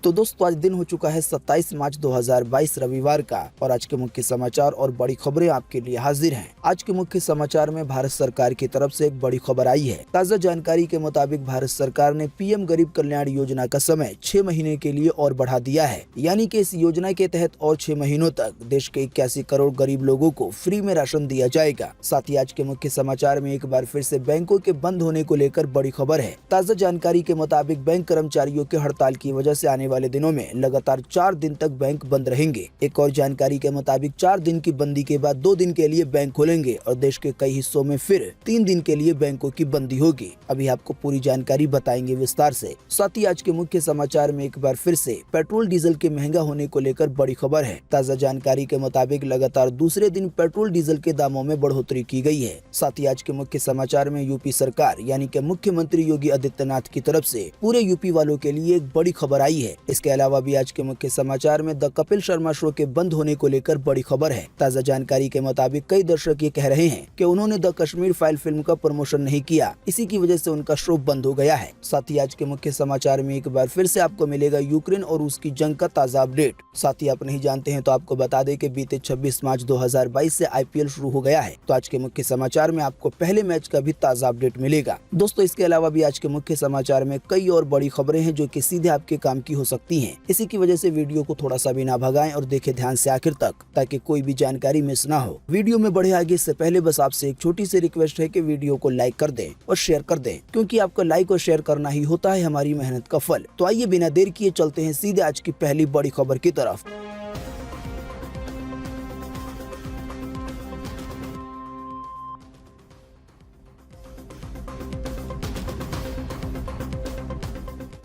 तो दोस्तों आज दिन हो चुका है 27 मार्च 2022 रविवार का और आज के मुख्य समाचार और बड़ी खबरें आपके लिए हाजिर हैं। आज के मुख्य समाचार में भारत सरकार की तरफ से एक बड़ी खबर आई है। ताज़ा जानकारी के मुताबिक भारत सरकार ने पीएम गरीब कल्याण योजना का समय 6 महीने के लिए और बढ़ा दिया है। यानी कि इस योजना के तहत और 6 महीनों तक देश के 81 करोड़ गरीब लोगों को फ्री में राशन दिया जाएगा। साथ ही आज के मुख्य समाचार में एक बार फिर से बैंकों के बंद होने को लेकर बड़ी खबर है। ताज़ा जानकारी के मुताबिक बैंक कर्मचारियों के हड़ताल की वजह से आने वाले दिनों में लगातार 4 दिन तक बैंक बंद रहेंगे। एक और जानकारी के मुताबिक 4 दिन की बंदी के बाद 2 दिन के लिए बैंक खोलेंगे और देश के कई हिस्सों में फिर 3 दिन के लिए बैंकों की बंदी होगी। अभी आपको पूरी जानकारी बताएंगे विस्तार से। साथ ही आज के मुख्य समाचार में एक बार फिर से पेट्रोल डीजल के महंगा होने को लेकर बड़ी खबर है। ताज़ा जानकारी के मुताबिक लगातार दूसरे दिन पेट्रोल डीजल के दामों में बढ़ोतरी की गई है। साथ ही आज के मुख्य समाचार में यूपी सरकार यानी कि मुख्यमंत्री योगी आदित्यनाथ की तरफ से पूरे यूपी वालों के लिए एक बड़ी खबर आई है। इसके अलावा भी आज के मुख्य समाचार में द कपिल शर्मा शो के बंद होने को लेकर बड़ी खबर है। ताज़ा जानकारी के मुताबिक कई दर्शक ये कह रहे हैं कि उन्होंने द कश्मीर फाइल फिल्म का प्रमोशन नहीं किया, इसी की वजह से उनका शो बंद हो गया है। साथ ही आज के मुख्य समाचार में एक बार फिर से आपको मिलेगा यूक्रेन और रूस की जंग का ताज़ा अपडेट। साथ ही आप नहीं जानते हैं तो आपको बता दें कि बीते 26 मार्च 2022 से आईपीएल शुरू हो गया है। तो आज के मुख्य समाचार में आपको पहले मैच का भी ताज़ा अपडेट मिलेगा। दोस्तों इसके अलावा भी आज के मुख्य समाचार में कई और बड़ी खबरें हैं जो कि सीधे आपके काम की हो सकती हैं। इसी की वजह से वीडियो को थोड़ा सा भी ना भगाएं और देखें ध्यान से आखिर तक, ताकि कोई भी जानकारी मिस ना हो। वीडियो में बढ़े आगे इससे पहले बस आपसे एक छोटी सी रिक्वेस्ट है कि वीडियो को लाइक कर दें और शेयर कर दें, क्योंकि आपका लाइक और शेयर करना ही होता है हमारी मेहनत का फल। तो आइए बिना देर किए चलते हैं सीधे आज की पहली बड़ी खबर की तरफ।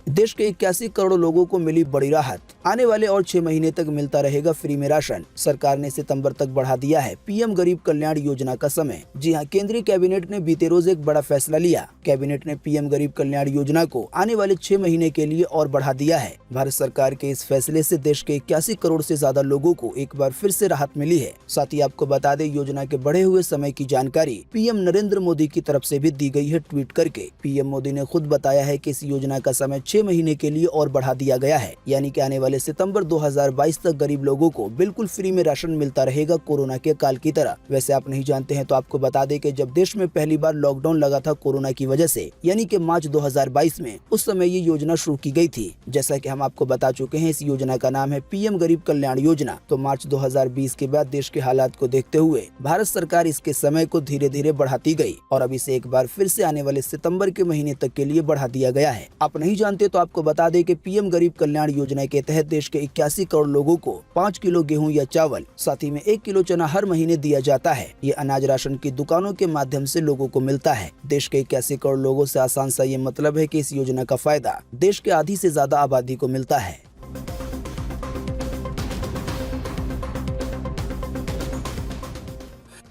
देश के 81 करोड़ लोगों को मिली बड़ी राहत। आने वाले और 6 महीने तक मिलता रहेगा फ्री में राशन। सरकार ने सितंबर तक बढ़ा दिया है पीएम गरीब कल्याण योजना का समय। जी हां, केंद्रीय कैबिनेट ने बीते रोज एक बड़ा फैसला लिया। कैबिनेट ने पीएम गरीब कल्याण योजना को आने वाले 6 महीने के लिए और बढ़ा दिया है। भारत सरकार के इस फैसले से देश के 81 करोड़ से ज्यादा लोगों को एक बार फिर से राहत मिली है। साथ ही आपको बता दें, योजना के बढ़े हुए समय की जानकारी पीएम नरेंद्र मोदी की तरफ से भी दी गई है ट्वीट करके। पीएम मोदी ने खुद बताया है कि इस योजना का समय 6 महीने के लिए और बढ़ा दिया गया है। यानी कि आने वाले सितंबर 2022 तक गरीब लोगों को बिल्कुल फ्री में राशन मिलता रहेगा, कोरोना के काल की तरह। वैसे आप नहीं जानते हैं तो आपको बता दें कि जब देश में पहली बार लॉकडाउन लगा था कोरोना की वजह से, यानी कि मार्च 2022 में, उस समय ये योजना शुरू की गई थी। जैसा कि हम आपको बता चुके हैं, इस योजना का नाम है पीएम गरीब कल्याण योजना। तो मार्च 2020 के बाद देश के हालात को देखते हुए भारत सरकार इसके समय को धीरे धीरे बढ़ाती गई और अब इसे एक बार फिर से आने वाले सितंबर के महीने तक के लिए बढ़ा दिया गया है। आप नहीं जानते तो आपको बता दें कि पीएम गरीब कल्याण योजना के तहत देश के 81 करोड़ लोगों को 5 किलो गेहूं या चावल, साथ ही में 1 किलो चना हर महीने दिया जाता है। ये अनाज राशन की दुकानों के माध्यम से लोगों को मिलता है। देश के 81 करोड़ लोगों से आसान सा ये मतलब है कि इस योजना का फायदा देश के आधी से ज्यादा आबादी को मिलता है।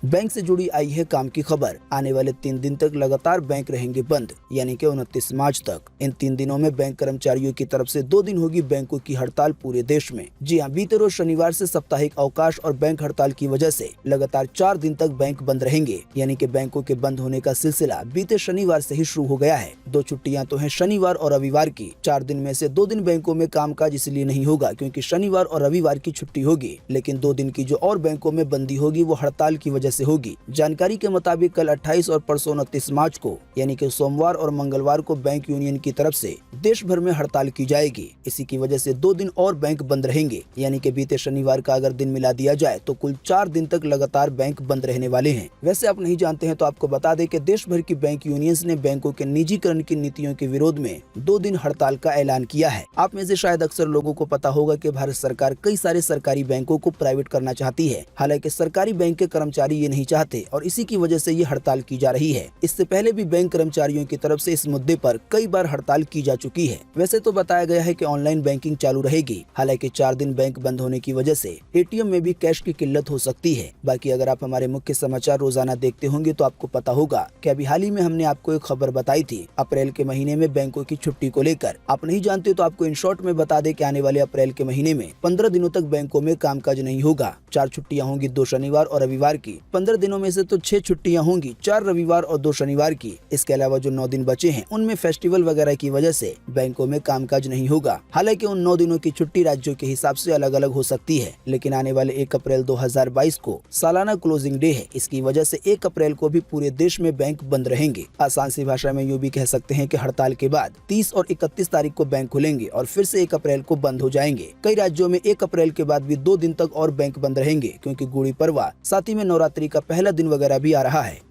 बैंक से जुड़ी आई है काम की खबर। आने वाले 3 दिन तक लगातार बैंक रहेंगे बंद, यानी कि 29 मार्च तक। इन 3 दिनों में बैंक कर्मचारियों की तरफ से 2 दिन होगी बैंकों की हड़ताल पूरे देश में। जी हां, बीते रोज शनिवार से साप्ताहिक अवकाश और बैंक हड़ताल की वजह से लगातार 4 दिन तक बैंक बंद रहेंगे। यानी कि बैंकों के बंद होने का सिलसिला बीते शनिवार से ही शुरू हो गया है। 2 छुट्टियां तो हैं शनिवार और रविवार की। 4 दिन में से 2 दिन बैंकों में कामकाज इसलिए नहीं होगा क्योंकि शनिवार और रविवार की छुट्टी होगी, लेकिन 2 दिन की जो और बैंकों में बंदी होगी वो हड़ताल की वजह से होगी। जानकारी के मुताबिक कल 28 और परसों 29 मार्च को, यानी कि सोमवार और मंगलवार को बैंक यूनियन की तरफ से देश भर में हड़ताल की जाएगी। इसी की वजह से 2 दिन और बैंक बंद रहेंगे। यानी कि बीते शनिवार का अगर दिन मिला दिया जाए तो कुल 4 दिन तक लगातार बैंक बंद रहने वाले हैं। वैसे आप नहीं जानते हैं तो आपको बता दें कि देश भर की बैंक यूनियंस ने बैंकों के निजीकरण की नीतियों के विरोध में 2 दिन हड़ताल का ऐलान किया है। आप में से शायद अक्सर लोगों को पता होगा कि भारत सरकार कई सारे सरकारी बैंकों को प्राइवेट करना चाहती है। हालांकि सरकारी बैंक के कर्मचारी ये नहीं चाहते और इसी की वजह से ये हड़ताल की जा रही है। इससे पहले भी बैंक कर्मचारियों की तरफ से इस मुद्दे पर कई बार हड़ताल की जा चुकी है। वैसे तो बताया गया है कि ऑनलाइन बैंकिंग चालू रहेगी। हालांकि 4 दिन बैंक बंद होने की वजह से एटीएम में भी कैश की किल्लत हो सकती है। बाकी अगर आप हमारे मुख्य समाचार रोजाना देखते होंगे तो आपको पता होगा कि अभी हाल ही में हमने आपको एक खबर बताई थी अप्रैल के महीने में बैंकों की छुट्टी को लेकर। आप नहीं जानते तो आपको इन शॉर्ट में बता दें कि आने वाले अप्रैल के महीने में 15 दिनों तक बैंकों में कामकाज नहीं होगा। 4 छुट्टियां होंगी, 2 शनिवार और रविवार की, 15 दिनों में से तो 6 छुट्टियां होंगी, 4 रविवार और 2 शनिवार की। इसके अलावा जो 9 दिन बचे हैं उनमें फेस्टिवल वगैरह की वजह से बैंकों में कामकाज नहीं होगा। हालांकि उन 9 दिनों की छुट्टी राज्यों के हिसाब से अलग अलग हो सकती है, लेकिन आने वाले 1 अप्रैल 2022 को सालाना क्लोजिंग डे है। इसकी वजह से 1 अप्रैल को भी पूरे देश में बैंक बंद रहेंगे। आसान सी भाषा में यूं भी कह सकते हैं कि हड़ताल के बाद 30 और 31 तारीख को बैंक खुलेंगे और फिर से 1 अप्रैल को बंद हो जाएंगे। कई राज्यों में 1 अप्रैल के बाद भी 2 दिन तक और बैंक बंद रहेंगे, क्योंकि गुड़ी पड़वा, साथ ही में नवरात्रि का पहला दिन वगैरह भी आ रहा है।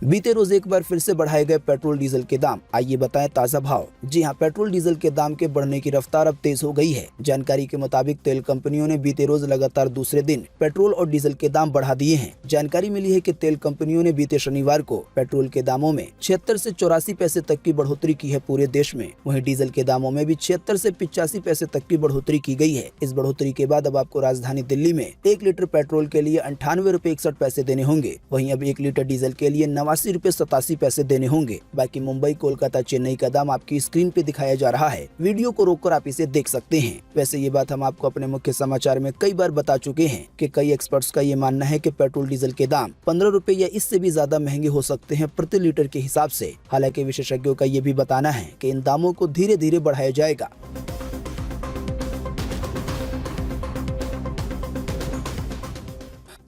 बीते रोज एक बार फिर से बढ़ाए गए पेट्रोल डीजल के दाम। आइए बताएं ताजा भाव। जी हां, पेट्रोल डीजल के दाम के बढ़ने की रफ्तार अब तेज हो गई है। जानकारी के मुताबिक तेल कंपनियों ने बीते रोज लगातार दूसरे दिन पेट्रोल और डीजल के दाम बढ़ा दिए हैं। जानकारी मिली है कि तेल कंपनियों ने बीते शनिवार को पेट्रोल के दामों में 76 से 84 पैसे तक की बढ़ोतरी की है पूरे देश में। वहीं डीजल के दामों में भी 76 से 85 पैसे तक की बढ़ोतरी की गई है। इस बढ़ोतरी के बाद अब आपको राजधानी दिल्ली में 1 लीटर पेट्रोल के लिए 98 रुपए 61 पैसे देने होंगे। वहीं अब 1 लीटर डीजल के लिए 89 रुपए 87 पैसे देने होंगे। बाकी मुंबई, कोलकाता, चेन्नई का दाम आपकी स्क्रीन पे दिखाया जा रहा है। वीडियो को रोककर आप इसे देख सकते हैं। वैसे ये बात हम आपको अपने मुख्य समाचार में कई बार बता चुके हैं कि कई एक्सपर्ट्स का ये मानना है कि पेट्रोल डीजल के दाम 15 रुपए या इससे भी ज्यादा महंगे हो सकते हैं प्रति लीटर के हिसाब से। हालांकि विशेषज्ञों का ये भी बताना है कि इन दामों को धीरे धीरे बढ़ाया जाएगा।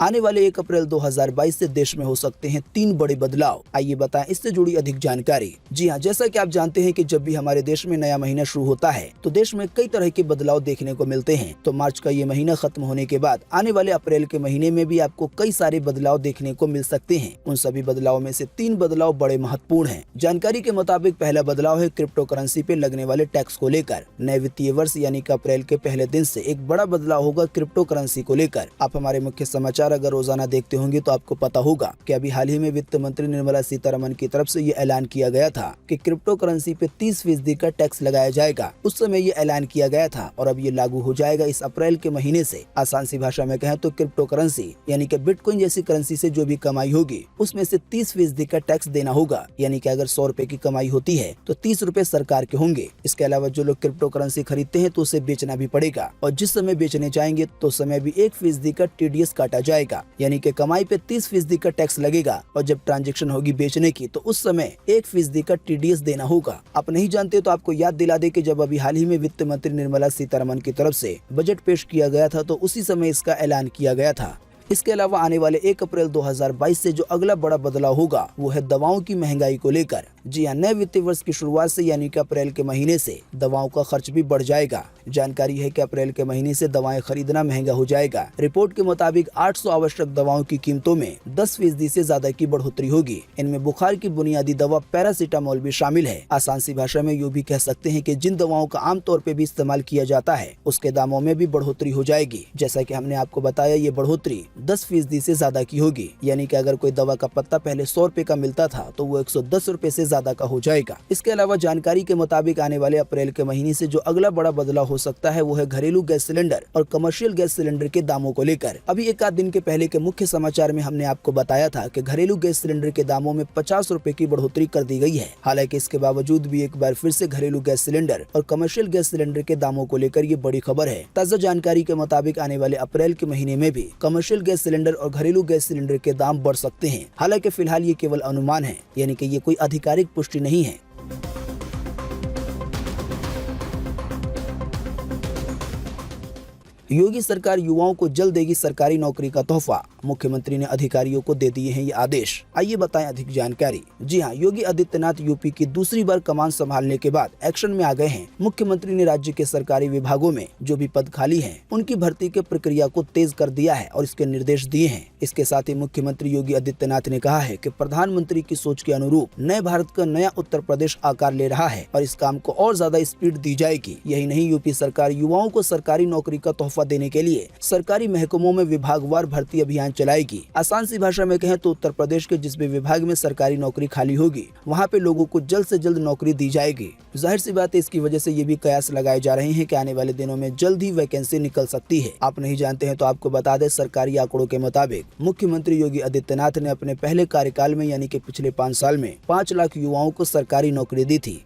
आने वाले 1 अप्रैल 2022 से देश में हो सकते हैं 3 बड़े बदलाव। आइए बताएं इससे जुड़ी अधिक जानकारी। जी हां, जैसा कि आप जानते हैं कि जब भी हमारे देश में नया महीना शुरू होता है तो देश में कई तरह के बदलाव देखने को मिलते हैं। तो मार्च का ये महीना खत्म होने के बाद आने वाले अप्रैल के महीने में भी आपको कई सारे बदलाव देखने को मिल सकते हैं। उन सभी बदलाव में से 3 बदलाव बड़े महत्वपूर्ण हैं। जानकारी के मुताबिक पहला बदलाव है क्रिप्टो करेंसी पे लगने वाले टैक्स को लेकर। नए वित्तीय वर्ष यानी कि अप्रैल के पहले दिन से एक बड़ा बदलाव होगा क्रिप्टो करेंसी को लेकर। आप हमारे मुख्य समाचार अगर रोजाना देखते होंगे तो आपको पता होगा कि अभी हाल ही में वित्त मंत्री निर्मला सीतारमण की तरफ से ये ऐलान किया गया था कि क्रिप्टो करेंसी पे 30% का टैक्स लगाया जाएगा। उस समय ये ऐलान किया गया था और अब ये लागू हो जाएगा इस अप्रैल के महीने से। आसान सी भाषा में कहें तो क्रिप्टो करेंसी यानी कि बिटकॉइन जैसी करेंसी से जो भी कमाई होगी उसमें से 30% का टैक्स देना होगा। यानी कि अगर 100 रुपए की कमाई होती है तो 30 रुपए सरकार के होंगे। इसके अलावा जो लोग क्रिप्टो करेंसी खरीदते हैं तो उसे बेचना भी पड़ेगा और जिस समय बेचने जाएंगे तो समय भी 1% का TDS काटा जाएगा। यानी कि कमाई पे 30% का टैक्स लगेगा और जब ट्रांजैक्शन होगी बेचने की तो उस समय 1% का TDS देना होगा। आप नहीं जानते तो आपको याद दिला दे कि जब अभी हाल ही में वित्त मंत्री निर्मला सीतारमण की तरफ से बजट पेश किया गया था तो उसी समय इसका ऐलान किया गया था। इसके अलावा आने वाले 1 अप्रैल 2022 से जो अगला बड़ा बदलाव होगा वो है दवाओं की महंगाई को लेकर। जी हां, नए वित्तीय वर्ष की शुरुआत से यानी कि अप्रैल के महीने से दवाओं का खर्च भी बढ़ जाएगा। जानकारी है कि अप्रैल के महीने से दवाएं खरीदना महंगा हो जाएगा। रिपोर्ट के मुताबिक 800 आवश्यक दवाओं की कीमतों में 10% से ज्यादा की बढ़ोतरी होगी। इनमें बुखार की बुनियादी दवा पैरासीटामोल भी शामिल है। आसान सी भाषा में यूं भी कह सकते हैं कि जिन दवाओं का आमतौर पर भी इस्तेमाल किया जाता है उसके दामों में भी बढ़ोतरी हो जाएगी। जैसा कि हमने आपको बताया, ये बढ़ोतरी 10% से ज्यादा की होगी। यानी कि अगर कोई दवा का पत्ता पहले 100 रुपए का मिलता था तो वो 110 रुपए से ज्यादा का हो जाएगा। इसके अलावा जानकारी के मुताबिक आने वाले अप्रैल के महीने से जो अगला बड़ा बदलाव हो सकता है वो है घरेलू गैस सिलेंडर और कमर्शियल गैस सिलेंडर के दामों को लेकर। अभी एक आध दिन के पहले के मुख्य समाचार में हमने आपको बताया था कि घरेलू गैस सिलेंडर के दामों में 50 रुपए की बढ़ोतरी कर दी गई है। हालांकि इसके बावजूद भी एक बार फिर से घरेलू गैस सिलेंडर और कमर्शियल गैस सिलेंडर के दामों को लेकर ये बड़ी खबर है। ताजा जानकारी के मुताबिक आने वाले अप्रैल के महीने में भी कमर्शियल गैस सिलेंडर और घरेलू गैस सिलेंडर के दाम बढ़ सकते हैं। हालांकि फिलहाल ये केवल अनुमान है, यानी कि ये कोई आधिकारिक पुष्टि नहीं है। योगी सरकार युवाओं को जल्द देगी सरकारी नौकरी का तोहफा। मुख्यमंत्री ने अधिकारियों को दे दिए हैं ये आदेश। आइए बताएं अधिक जानकारी। जी हां, योगी आदित्यनाथ यूपी की दूसरी बार कमान संभालने के बाद एक्शन में आ गए हैं। मुख्यमंत्री ने राज्य के सरकारी विभागों में जो भी पद खाली हैं, उनकी भर्ती के प्रक्रिया को तेज कर दिया है और इसके निर्देश दिए हैं। इसके साथ ही मुख्यमंत्री योगी आदित्यनाथ ने कहा है कि प्रधानमंत्री की सोच के अनुरूप नए भारत का नया उत्तर प्रदेश आकार ले रहा है और इस काम को और ज्यादा स्पीड दी जाएगी। यही नहीं, यूपी सरकार युवाओं को सरकारी नौकरी का तोहफा देने के लिए सरकारी महकमों में विभागवार भर्ती अभियान चलाएगी। आसान सी भाषा में कहें तो उत्तर प्रदेश के जिस भी विभाग में सरकारी नौकरी खाली होगी वहाँ पे लोगों को जल्द से जल्द नौकरी दी जाएगी। जाहिर सी बात है, इसकी वजह से ये भी कयास लगाए जा रहे हैं कि आने वाले दिनों में जल्द ही वैकेंसी निकल सकती है। आप नहीं जानते हैं तो आपको बता दें, सरकारी आंकड़ों के मुताबिक मुख्यमंत्री योगी आदित्यनाथ ने अपने पहले कार्यकाल में यानी कि पिछले 5 साल में 5 लाख युवाओं को सरकारी नौकरी दी थी।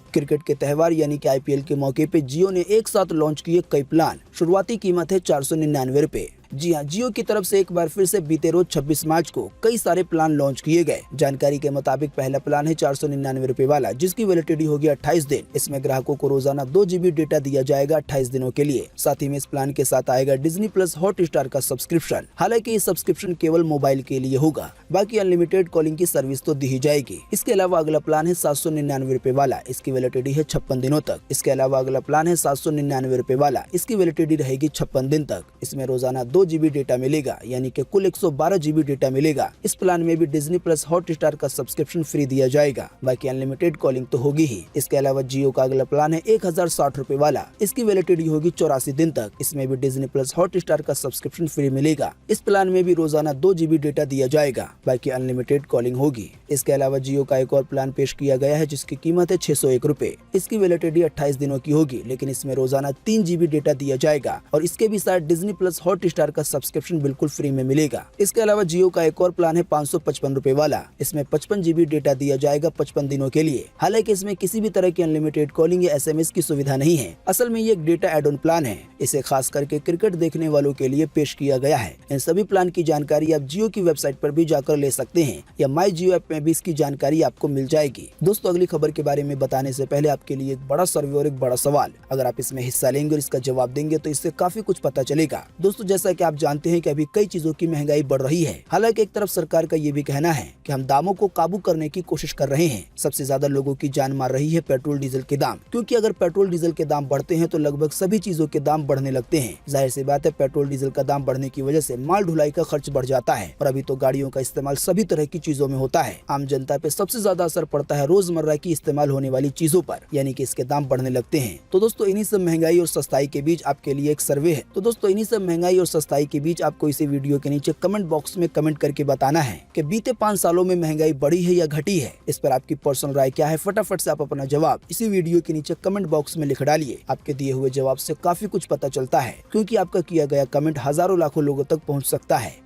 क्रिकेट के त्यौहार यानी कि IPL के मौके पे जियो ने एक साथ लॉन्च किए कई प्लान। शुरुआती कीमत है 499 रुपए। जी हाँ, जियो की तरफ से एक बार फिर से बीते रोज 26 मार्च को कई सारे प्लान लॉन्च किए गए। जानकारी के मुताबिक पहला प्लान है 499 रुपए वाला, जिसकी वैलिडिटी होगी 28 दिन। इसमें ग्राहकों को रोजाना 2 GB डेटा दिया जाएगा 28 दिनों के लिए। साथ ही में इस प्लान के साथ आएगा डिज्नी प्लस हॉटस्टार का सब्सक्रिप्शन। हालांकि ये सब्सक्रिप्शन केवल मोबाइल के लिए होगा, बाकी अनलिमिटेड कॉलिंग की सर्विस तो दी ही जाएगी। इसके अलावा अगला प्लान है 799 रुपए वाला, इसकी वैलिडिटी है 56 दिनों तक। इसके अलावा अगला प्लान है 799 रुपए वाला, इसकी वैलिडिटी रहेगी 56 दिन तक। इसमें रोजाना 2 GB डेटा मिलेगा, यानी कि कुल 112 GB डेटा मिलेगा। इस प्लान में भी डिज्नी प्लस हॉटस्टार का सब्सक्रिप्शन फ्री दिया जाएगा, बाकी अनलिमिटेड कॉलिंग तो होगी ही। इसके अलावा जियो का अगला प्लान है 1060 रुपए वाला, इसकी वैलिडिटी होगी 84 दिन तक। इसमें भी डिज्नी प्लस हॉटस्टार का सब्सक्रिप्शन फ्री मिलेगा। इस प्लान में भी रोजाना 2 GB डेटा दिया जाएगा, बाकी अनलिमिटेड कॉलिंग होगी। इसके अलावा जियो का एक और प्लान पेश किया गया है, जिसकी कीमत है 601 रुपए। इसकी वैलिडिटी 28 दिनों की होगी, लेकिन इसमें रोजाना 3 GB डेटा दिया जाएगा और इसके भी साथ डिज्नी प्लस हॉटस्टार का सब्सक्रिप्शन बिल्कुल फ्री में मिलेगा। इसके अलावा जियो का एक और प्लान है 555 रुपए वाला, इसमें 55 GB डेटा दिया जाएगा 55 दिनों के लिए। हालांकि इसमें किसी भी तरह की अनलिमिटेड कॉलिंग या SMS की सुविधा नहीं है। असल में ये एक डेटा एड ऑन प्लान है। इसे खास करके क्रिकेट देखने वालों के लिए पेश किया गया है। इन सभी प्लान की जानकारी आप जियो की वेबसाइट पर भी जाकर ले सकते हैं, या माई जियो ऐप में भी इसकी जानकारी आपको मिल जाएगी। दोस्तों, अगली खबर के बारे में बताने से पहले आपके लिए एक बड़ा सर्वे और एक बड़ा सवाल। अगर आप इसमें हिस्सा लेंगे और इसका जवाब देंगे तो इससे काफी कुछ पता चलेगा। दोस्तों, जैसा कि आप जानते हैं कि अभी कई चीजों की महंगाई बढ़ रही है। हालांकि एक तरफ सरकार का ये भी कहना है कि हम दामों को काबू करने की कोशिश कर रहे हैं। सबसे ज्यादा लोगों की जान मार रही है पेट्रोल डीजल के दाम, क्योंकि अगर पेट्रोल डीजल के दाम बढ़ते हैं तो लगभग सभी चीजों के दाम बढ़ने लगते हैं। जाहिर सी बात है, पेट्रोल डीजल का दाम बढ़ने की वजह से माल ढुलाई का खर्च बढ़ जाता है। और अभी तो गाड़ियों का इस्तेमाल सभी तरह की चीजों में होता है। आम जनता पे सबसे ज्यादा असर पड़ता है रोजमर्रा की इस्तेमाल होने वाली चीजों पर, यानी कि इसके दाम बढ़ने लगते हैं। तो दोस्तों, इन्हीं सब महंगाई और सस्ताई के बीच आपके लिए एक सर्वे है। तो दोस्तों, इन्हीं सब महंगाई और सस्ताई के बीच आपको इसी वीडियो के नीचे कमेंट बॉक्स में कमेंट करके बताना है कि बीते 5 सालों में महंगाई बढ़ी है या घटी है। इस पर आपकी पर्सनल राय क्या है? फटाफट से आप अपना जवाब इसी वीडियो के नीचे कमेंट बॉक्स में लिख डालिए। आपके दिए हुए जवाब से काफी कुछ पता चलता है, क्योंकि आपका किया गया कमेंट हजारों लाखों लोगों तक पहुंच सकता है।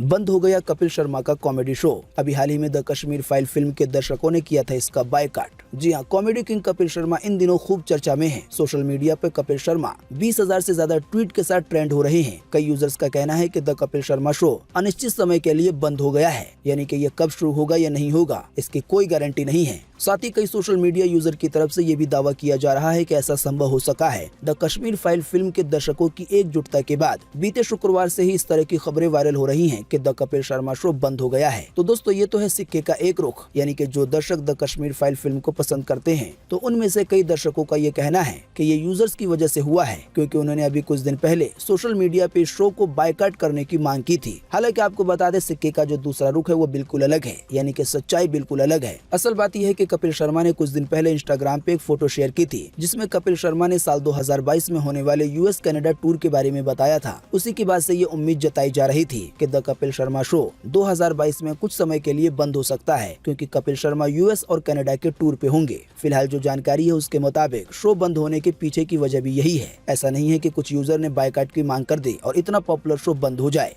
बंद हो गया कपिल शर्मा का कॉमेडी शो। अभी हाल ही में द कश्मीर फाइल फिल्म के दर्शकों ने किया था इसका बायकॉट। जी हाँ, कॉमेडी किंग कपिल शर्मा इन दिनों खूब चर्चा में है। सोशल मीडिया पे कपिल शर्मा 20,000 से ज्यादा ट्वीट के साथ ट्रेंड हो रहे हैं। कई यूजर्स का कहना है कि द कपिल शर्मा शो अनिश्चित समय के लिए बंद हो गया है, यानी कि ये कब शुरू होगा या नहीं होगा इसकी कोई गारंटी नहीं है। साथ ही कई सोशल मीडिया यूजर की तरफ से ये भी दावा किया जा रहा है कि ऐसा संभव हो सका है द कश्मीर फाइल फिल्म के दर्शकों की एकजुटता के बाद। बीते शुक्रवार से ही इस तरह की खबरें वायरल हो रही हैं कि द कपिल शर्मा शो बंद हो गया है। तो दोस्तों, ये तो है सिक्के का एक रुख, यानी कि जो दर्शक द कश्मीर फाइल फिल्म को पसंद करते हैं, तो उनमें से कई दर्शकों का ये कहना है कि ये यूजर्स की वजह से हुआ है, क्योंकि उन्होंने अभी कुछ दिन पहले सोशल मीडिया पे शो को बायकॉट करने की मांग की थी। हालांकि आपको बता दें, सिक्के का जो दूसरा रुख है वो बिल्कुल अलग है, यानी कि सच्चाई बिल्कुल अलग है। असल बात यह है कि कपिल शर्मा ने कुछ दिन पहले इंस्टाग्राम पे एक फोटो शेयर की थी, जिसमें कपिल शर्मा ने साल 2022 में होने वाले US कनाडा टूर के बारे में बताया था। उसी के बाद से ये उम्मीद जताई जा रही थी कि द कपिल शर्मा शो 2022 में कुछ समय के लिए बंद हो सकता है, क्योंकि कपिल शर्मा US और कनाडा के टूर पे होंगे। फिलहाल जो जानकारी है उसके मुताबिक शो बंद होने के पीछे की वजह भी यही है। ऐसा नहीं है कि कुछ यूजर ने बायकॉट की मांग कर दी और इतना पॉपुलर शो बंद हो जाए।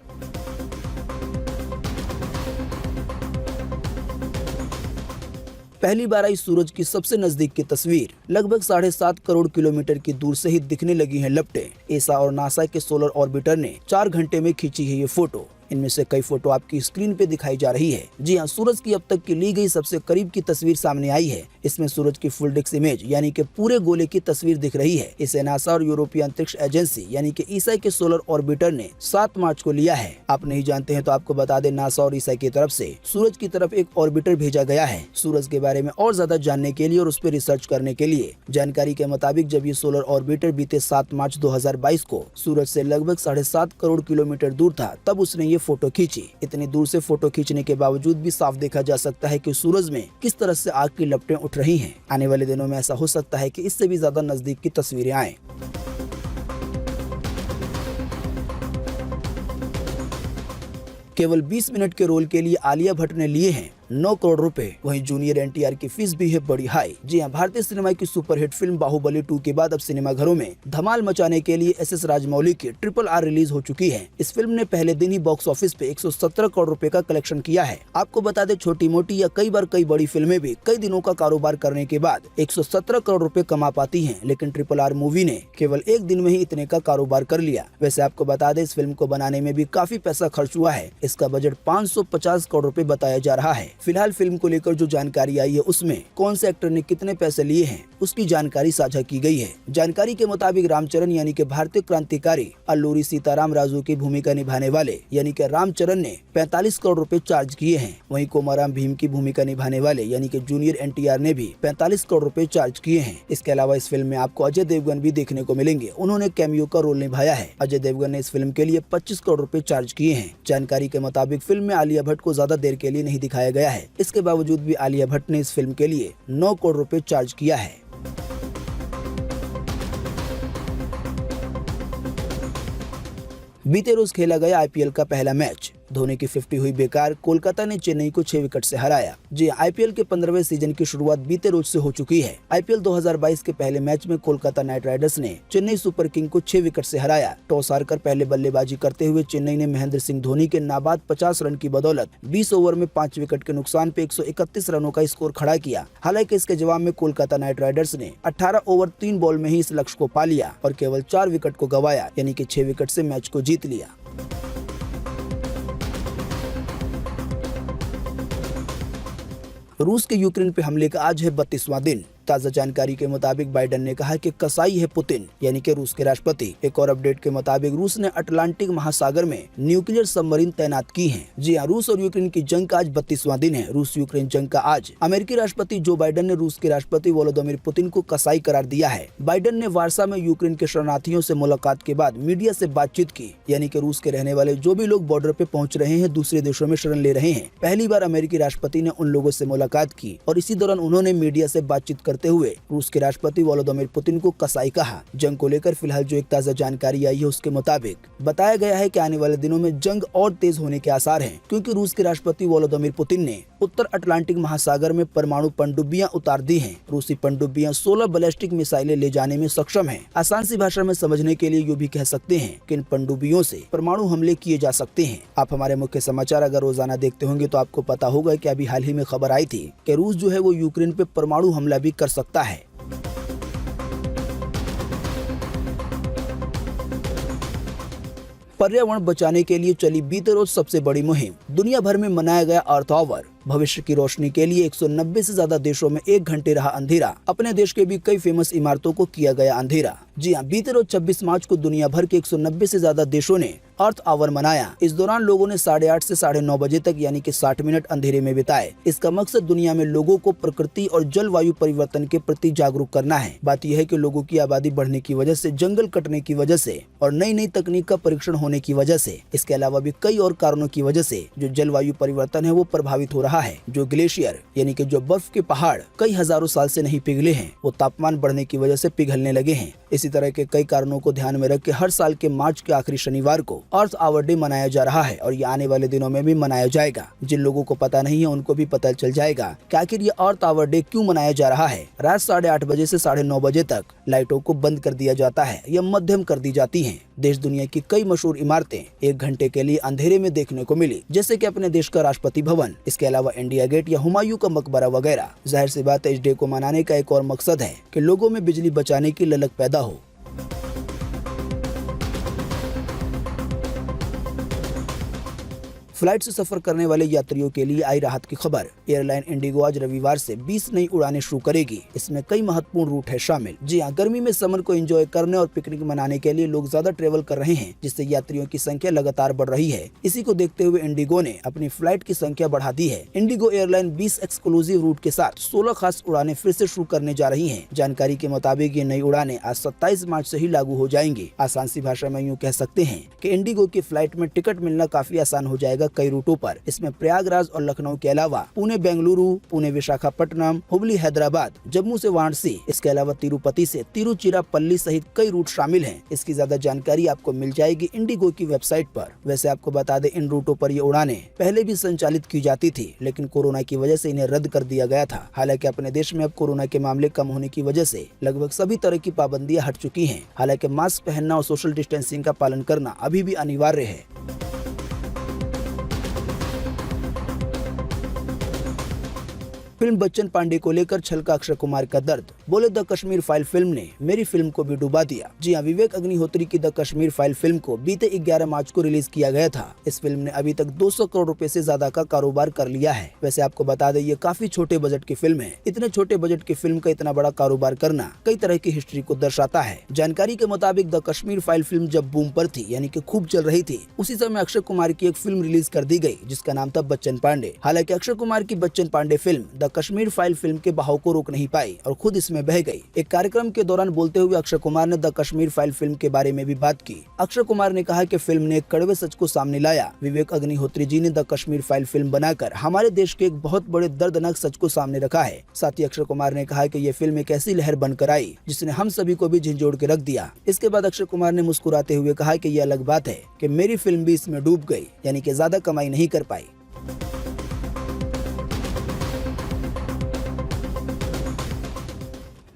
पहली बार आई सूरज की सबसे नजदीक की तस्वीर। लगभग 7.5 करोड़ किलोमीटर की दूर से ही दिखने लगी हैं लपटें। एसा और नासा के सोलर ऑर्बिटर ने 4 घंटे में खींची है ये फोटो। इनमें से कई फोटो आपकी स्क्रीन पे दिखाई जा रही है। जी हाँ, सूरज की अब तक की ली गई सबसे करीब की तस्वीर सामने आई है। इसमें सूरज की फुल डिस्क इमेज यानी कि पूरे गोले की तस्वीर दिख रही है। इसे नासा और यूरोपीय अंतरिक्ष एजेंसी यानी कि ईसा के सोलर ऑर्बिटर ने 7 मार्च को लिया है। आप नहीं जानते हैं तो आपको बता दें, नासा और ईसा की तरफ से सूरज की तरफ एक ऑर्बिटर भेजा गया है सूरज के बारे में और ज्यादा जानने के लिए और उस पर रिसर्च करने के लिए। जानकारी के मुताबिक जब ये सोलर ऑर्बिटर बीते 7 मार्च 2022 को सूरज से लगभग 7.5 करोड़ किलोमीटर दूर था, तब उसने ये फोटो खींची। इतनी दूर से फोटो खींचने के बावजूद भी साफ देखा जा सकता है कि सूरज में किस तरह से आग की लपटें उठ रही हैं। आने वाले दिनों में ऐसा हो सकता है कि इससे भी ज्यादा नजदीक की तस्वीरें आएं। केवल 20 मिनट के रोल के लिए आलिया भट्ट ने लिए हैं 9 करोड़ रुपए। वहीं जूनियर एनटीआर की फीस भी है बड़ी हाई। जी हां, भारतीय सिनेमा की सुपरहिट फिल्म बाहुबली 2 के बाद अब सिनेमाघरों में धमाल मचाने के लिए एसएस राजमौली की RRR रिलीज हो चुकी है। इस फिल्म ने पहले दिन ही बॉक्स ऑफिस पे 117 करोड़ रुपए का कलेक्शन किया है। आपको बता दें, छोटी मोटी या कई बार कई बड़ी फिल्में भी कई दिनों का कारोबार करने के बाद 117 करोड़ रुपए कमा पाती हैं, लेकिन RRR मूवी ने केवल एक दिन में ही इतने का कारोबार कर लिया। वैसे आपको बता दें, इस फिल्म को बनाने में भी काफी पैसा खर्च हुआ है। इसका बजट 550 करोड़ रुपए बताया जा रहा है। फिलहाल फिल्म को लेकर जो जानकारी आई है, उसमें कौन से एक्टर ने कितने पैसे लिए हैं उसकी जानकारी साझा की गई है। जानकारी के मुताबिक रामचरण यानी कि भारतीय क्रांतिकारी अल्लूरी सीताराम राजू की भूमिका निभाने वाले यानी कि रामचरण ने 45 करोड़ रुपए चार्ज किए हैं। वहीं कोमाराम भीम की भूमिका निभाने वाले यानी कि जूनियर एनटीआर ने भी 45 करोड़ रुपए चार्ज किए हैं। इसके अलावा इस फिल्म में आपको अजय देवगन भी देखने को मिलेंगे। उन्होंने कैमियो का रोल निभाया है। अजय देवगन ने इस फिल्म के लिए 25 करोड़ रुपए चार्ज किए हैं। जानकारी के मुताबिक फिल्म में आलिया भट्ट को ज्यादा देर के लिए नहीं दिखाया गया है। इसके बावजूद भी आलिया भट्ट ने इस फिल्म के लिए 9 करोड़ रुपए चार्ज किया है। बीते रोज खेला गया आईपीएल का पहला मैच। धोनी की 50 हुई बेकार। कोलकाता ने चेन्नई को 6 विकेट से हराया। जी, आईपीएल के 15वें सीजन की शुरुआत बीते रोज से हो चुकी है। आईपीएल 2022 के पहले मैच में कोलकाता नाइट राइडर्स ने चेन्नई सुपर किंग को 6 विकेट से हराया। टॉस हारकर पहले बल्लेबाजी करते हुए चेन्नई ने महेंद्र सिंह धोनी के नाबाद 50 रन की बदौलत 20 ओवर में 5 विकेट के नुकसान पे 131 रनों का स्कोर खड़ा किया। हालांकि इसके जवाब में कोलकाता नाइट राइडर्स ने 18 ओवर 3 बॉल में ही इस लक्ष्य को पा लिया और केवल 4 विकेट को गंवाया, यानी कि 6 विकेट से मैच को जीत लिया। रूस के यूक्रेन पे हमले का आज है 32वां दिन। ताज़ा जानकारी के मुताबिक बाइडेन ने कहा कि कसाई है पुतिन, यानी कि रूस के राष्ट्रपति। एक और अपडेट के मुताबिक रूस ने अटलांटिक महासागर में न्यूक्लियर सबमरीन तैनात की हैं। जी हां, रूस और यूक्रेन की जंग का आज 32वां दिन है। रूस यूक्रेन जंग का आज अमेरिकी राष्ट्रपति जो बाइडेन ने रूस के राष्ट्रपति वोलोदिमीर पुतिन को कसाई करार दिया है। बाइडेन ने वार्सा में यूक्रेन के शरणार्थियों से मुलाकात के बाद मीडिया से बातचीत की, यानी कि रूस के रहने वाले जो भी लोग बॉर्डर पे पहुंच रहे हैं, दूसरे देशों में शरण ले रहे हैं। पहली बार अमेरिकी राष्ट्रपति ने उन लोगों से मुलाकात की और इसी दौरान उन्होंने मीडिया से बातचीत करते हुए रूस के राष्ट्रपति वोलोदिमीर पुतिन को कसाई कहा। जंग को लेकर फिलहाल जो एक ताज़ा जानकारी आई है, उसके मुताबिक बताया गया है कि आने वाले दिनों में जंग और तेज होने के आसार हैं, क्योंकि रूस के राष्ट्रपति वोलोदिमीर पुतिन ने उत्तर अटलांटिक महासागर में परमाणु पनडुब्बियां उतार दी हैं। रूसी पनडुब्बियां 16 बैलिस्टिक मिसाइलें ले जाने में सक्षम हैं। आसान सी भाषा में समझने के लिए यूं भी कह सकते हैं कि इन पनडुब्बियों से परमाणु हमले किए जा सकते हैं। आप हमारे मुख्य समाचार अगर रोजाना देखते होंगे तो आपको पता होगा कि अभी हाल ही में खबर आई थी कि रूस जो है वो यूक्रेन पे परमाणु हमला भी कर सकता है। पर्यावरण बचाने के लिए चली बीते रोज सबसे बड़ी मुहिम। दुनिया भर में मनाया गया अर्थ आवर। भविष्य की रोशनी के लिए 190 से ज्यादा देशों में 1 घंटे रहा अंधेरा। अपने देश के भी कई फेमस इमारतों को किया गया अंधेरा। जी हां, बीते रोज 26 मार्च को दुनिया भर के 190 से ज्यादा देशों ने अर्थ आवर मनाया। इस दौरान लोगों ने 8:30 से 9:30 बजे तक यानी कि 60 मिनट अंधेरे में बिताए। इसका मकसद दुनिया में लोगों को प्रकृति और जलवायु परिवर्तन के प्रति जागरूक करना है। बात यह है कि लोगों की आबादी बढ़ने की वजह से, जंगल कटने की वजह से और नई नई तकनीक का परीक्षण होने की वजह से, इसके अलावा भी कई और कारणों की वजह से जो जलवायु परिवर्तन है वो प्रभावित हो रहा है। जो ग्लेशियर यानी कि जो बर्फ के पहाड़ कई हजारों साल से नहीं पिघले हैं, वो तापमान बढ़ने की वजह से पिघलने लगे हैं। इसी तरह के कई कारणों को ध्यान में रख के हर साल के मार्च के आखिरी शनिवार को अर्थ आवर डे मनाया जा रहा है और ये आने वाले दिनों में भी मनाया जाएगा। जिन लोगों को पता नहीं है उनको भी पता चल जाएगा कि आखिर ये अर्थ आवर डे क्यों मनाया जा रहा है। रात 8:30 बजे से 9:30 बजे तक लाइटों को बंद कर दिया जाता है या मध्यम कर दी जाती हैं। देश दुनिया की कई मशहूर इमारतें 1 घंटे के लिए अंधेरे में देखने को मिली, जैसे कि अपने देश का राष्ट्रपति भवन, इसके अलावा इंडिया गेट या हुमायूं का मकबरा वगैरह। जाहिर सी बात है, इस डे को मनाने का एक और मकसद है कि लोगों में बिजली बचाने की ललक पैदा हो। फ्लाइट से सफर करने वाले यात्रियों के लिए आई राहत की खबर। एयरलाइन इंडिगो आज रविवार से 20 नई उड़ानें शुरू करेगी। इसमें कई महत्वपूर्ण रूट है शामिल। जी हां, गर्मी में समर को एंजॉय करने और पिकनिक मनाने के लिए लोग ज्यादा ट्रेवल कर रहे हैं, जिससे यात्रियों की संख्या लगातार बढ़ रही है। इसी को देखते हुए इंडिगो ने अपनी फ्लाइट की संख्या बढ़ा दी है। इंडिगो एयरलाइन 20 एक्सक्लूसिव रूट के साथ 16 खास उड़ानें फिर से शुरू करने जा रही है। जानकारी के मुताबिक ये नई उड़ानें आज 27 मार्च से ही लागू हो जाएंगी। आसान सी भाषा में यूँ कह सकते हैं कि इंडिगो की फ्लाइट में टिकट मिलना काफी आसान हो जाएगा, कई रूटों पर। इसमें प्रयागराज और लखनऊ के अलावा पुणे बेंगलुरु, पुणे विशाखापट्टनम, हुबली हैदराबाद, जम्मू से वाराणसी, इसके अलावा तिरुपति से तिरुचिरापल्ली सहित कई रूट शामिल हैं। इसकी ज्यादा जानकारी आपको मिल जाएगी इंडिगो की वेबसाइट पर। वैसे आपको बता दें, इन रूटों पर ये उड़ानें पहले भी संचालित की जाती थी, लेकिन कोरोना की वजह से इन्हें रद्द कर दिया गया था। हालांकि अपने देश में अब कोरोना के मामले कम होने की वजह से लगभग सभी तरह की पाबंदियां हट चुकी हैं। हालांकि मास्क पहनना और सोशल डिस्टेंसिंग का पालन करना अभी भी अनिवार्य है। फिल्म बच्चन पांडे को लेकर छलका अक्षय कुमार का दर्द। बोले, द कश्मीर फाइल फिल्म ने मेरी फिल्म को भी डुबा दिया। जी हां, विवेक अग्निहोत्री की द कश्मीर फाइल फिल्म को बीते 11 मार्च को रिलीज किया गया था। इस फिल्म ने अभी तक 200 करोड़ रुपए से ज्यादा का कारोबार कर लिया है। वैसे आपको बता दें, ये काफी छोटे बजट की फिल्म है। इतने छोटे बजट की फिल्म का इतना बड़ा कारोबार करना कई तरह की हिस्ट्री को दर्शाता है। जानकारी के मुताबिक द कश्मीर फाइल फिल्म जब बूम पर थी, यानी कि खूब चल रही थी, उसी समय अक्षय कुमार की एक फिल्म रिलीज कर दी गई जिसका नाम था बच्चन पांडे। हालांकि अक्षय कुमार की Bachchan Pandey film the Kashmir file film के बहाव को रोक नहीं पाई और खुद इसमें बह गई। एक कार्यक्रम के दौरान बोलते हुए अक्षय कुमार ने द कश्मीर फाइल फिल्म के बारे में भी बात की। अक्षय कुमार ने कहा कि फिल्म ने एक कड़वे सच को सामने लाया। विवेक अग्निहोत्री जी ने द कश्मीर फाइल फिल्म बनाकर हमारे देश के एक बहुत बड़े दर्दनाक सच को सामने रखा है। साथ ही अक्षय कुमार ने कहा कि ये फिल्म एक ऐसी लहर बनकर आई जिसने हम सभी को भी झंझोड़ के रख दिया। इसके बाद अक्षय कुमार ने मुस्कुराते हुए कहा कि ये अलग बात है कि मेरी फिल्म भी इसमें डूब गई, यानी कि ज्यादा कमाई नहीं कर पाई।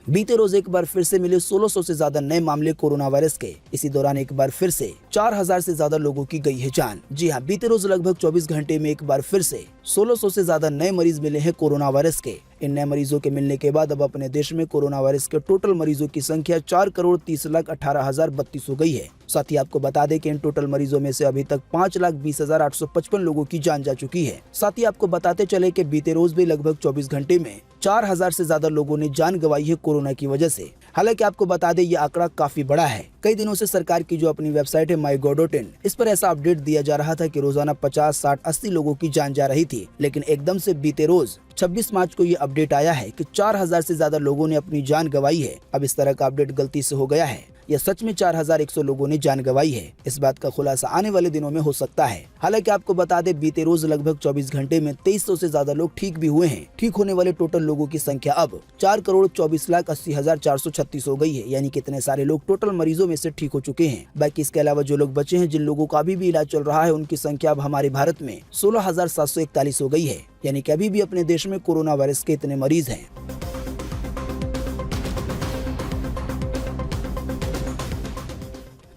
बीते रोज एक बार फिर से मिले 1600 से ज्यादा नए मामले कोरोना वायरस के। इसी दौरान एक बार फिर से 4000 से ज्यादा लोगों की गई है जान। जी हां, बीते रोज लगभग 24 घंटे में एक बार फिर से 1600 से ज्यादा नए मरीज मिले हैं कोरोना वायरस के। इन नए मरीजों के मिलने के बाद अब अपने देश में कोरोना वायरस के टोटल मरीजों की संख्या 4,30,18,032 हो गई है। साथ ही आपको बता दें कि इन टोटल मरीजों में से अभी तक 5,20,855 लोगों की जान जा चुकी है। साथ ही आपको बताते चले कि बीते रोज भी लगभग 24 घंटे में 4000 से ज्यादा लोगों ने जान गंवाई है कोरोना की वजह से। हालांकि आपको बता दें, ये आंकड़ा काफी बड़ा है। कई दिनों से सरकार की जो अपनी वेबसाइट है MyGov.in, इस पर ऐसा अपडेट दिया जा रहा था कि रोजाना 50, 60, 80 लोगों की जान जा रही थी, लेकिन एकदम से बीते रोज 26 मार्च को ये अपडेट आया है कि 4000 से ज्यादा लोगों ने अपनी जान गंवाई है। अब इस तरह का अपडेट गलती से हो गया है, यह सच में 4100 लोगों ने जान गंवाई है। इस बात का खुलासा आने वाले दिनों में हो सकता है। हालांकि आपको बता दें, बीते रोज लगभग 24 घंटे में 2300 से ज्यादा लोग ठीक भी हुए हैं। ठीक होने वाले टोटल लोगों की संख्या अब 4,24,80,436 हो गई है, यानी कितने सारे लोग टोटल मरीजों में से ठीक हो चुके हैं। बाकी इसके अलावा जो लोग बचे हैं, जिन लोगों का अभी भी इलाज चल रहा है, उनकी संख्या अब हमारे भारत में 16,741 हो गई है, यानी कि अभी भी अपने देश में कोरोना वायरस के इतने मरीज हैं।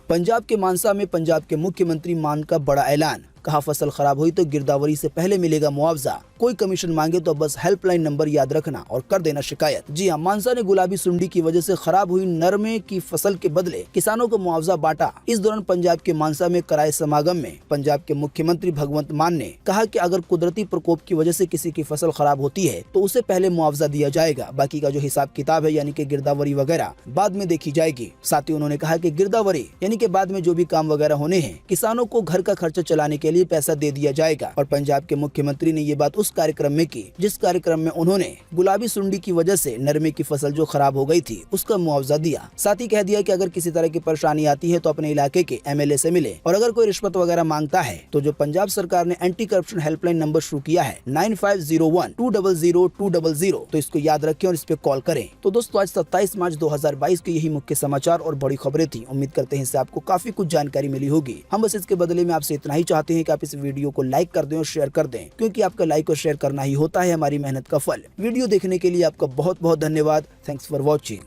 पंजाब के मानसा में पंजाब के मुख्यमंत्री मान का बड़ा ऐलान। कहा, फसल खराब हुई तो गिरदावरी से पहले मिलेगा मुआवजा। कोई कमीशन मांगे तो बस हेल्पलाइन नंबर याद रखना और कर देना शिकायत। जी हां, मानसा ने गुलाबी सुंडी की वजह से खराब हुई नरमे की फसल के बदले किसानों को मुआवजा बांटा। इस दौरान पंजाब के मानसा में कराए समागम में पंजाब के मुख्यमंत्री भगवंत मान ने कहा कि अगर कुदरती प्रकोप की वजह से किसी की फसल खराब होती है तो उसे पहले मुआवजा दिया जाएगा। बाकी का जो हिसाब किताब है, यानी कि गिरदावरी वगैरह, बाद में देखी जाएगी। साथ ही उन्होंने कहा कि गिरदावरी यानी कि बाद में जो भी काम वगैरह होने हैं, किसानों को घर का खर्चा चलाने के लिए पैसा दे दिया जाएगा। और पंजाब के मुख्यमंत्री ने ये बात उस कार्यक्रम में की जिस कार्यक्रम में उन्होंने गुलाबी सुंडी की वजह से नरमे की फसल जो खराब हो गई थी उसका मुआवजा दिया। साथ ही कह दिया कि अगर किसी तरह की परेशानी आती है तो अपने इलाके के MLA से मिले, और अगर कोई रिश्वत वगैरह मांगता है तो जो पंजाब सरकार ने एंटी करप्शन हेल्पलाइन नंबर शुरू किया है 9501-200-200, तो इसको याद रखें और इस पे कॉल करें। तो दोस्तों, आज 27 मार्च 2022 के यही मुख्य समाचार और बड़ी खबरें थी। उम्मीद करते हैं इससे आपको काफी कुछ जानकारी मिली होगी। हम बस इसके बदले में आपसे इतना ही चाहते हैं कि आप इस वीडियो को लाइक कर दें और शेयर कर दें, क्योंकि आपका लाइक और शेयर करना ही होता है हमारी मेहनत का फल। वीडियो देखने के लिए आपका बहुत बहुत धन्यवाद। Thanks for watching.